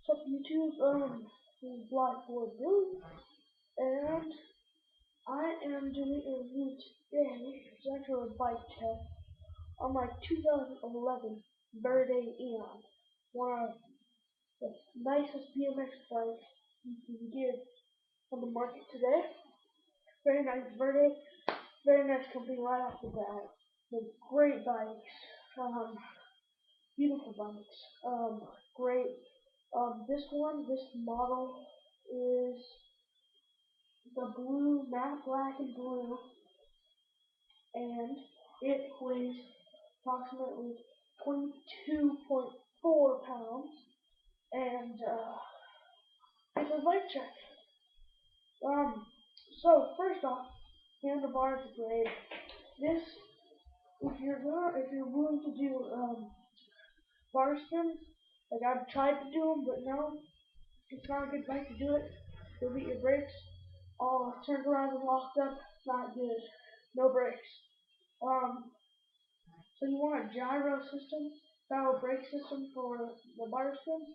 What's up YouTube? This is Blackboard Billy, and I am doing a review today. It's actually a bike check on my 2011 Verda Eon, one of the nicest BMX bikes you can get on the market today. Very nice Verda, very nice company right off the bat. They're great bikes, beautiful bikes, great. This model is the blue, matte black and blue, and it weighs approximately 22.4 pounds, and it's a bike check. So first off, handlebars are great. This, if you're willing to do bar spins, like I've tried to do them, but no, it's not a good bike to do it. You'll beat your brakes. All turned around and locked up, not good. No brakes. So you want a gyro system, style brake system for the bar spins.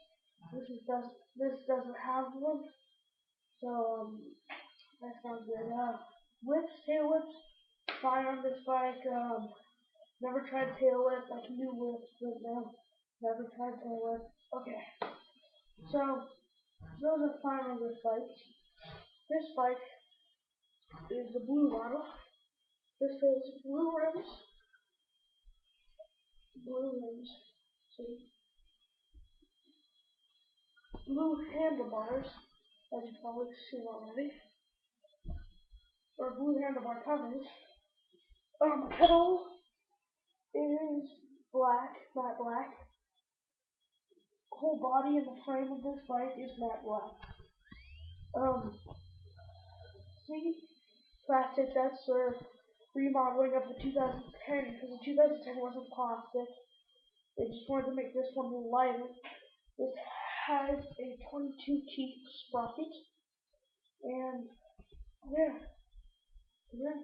This doesn't have one, so that's not good. Whips, tail whips, fine on this bike. Never tried tail whip. I can do whips, but no, never tried tail whip. Okay, so those are fine on this bike. This bike is the blue model. This is blue rims, see, blue handlebars, as you've probably seen already, or blue handlebar covers. Pedal is black, matte black. Whole body and the frame of this bike is matte black. See, plastic, that's for remodeling of the 2010, because the 2010 wasn't plastic. They just wanted to make this one lighter. This has a 22 teeth sprocket, and yeah, yeah.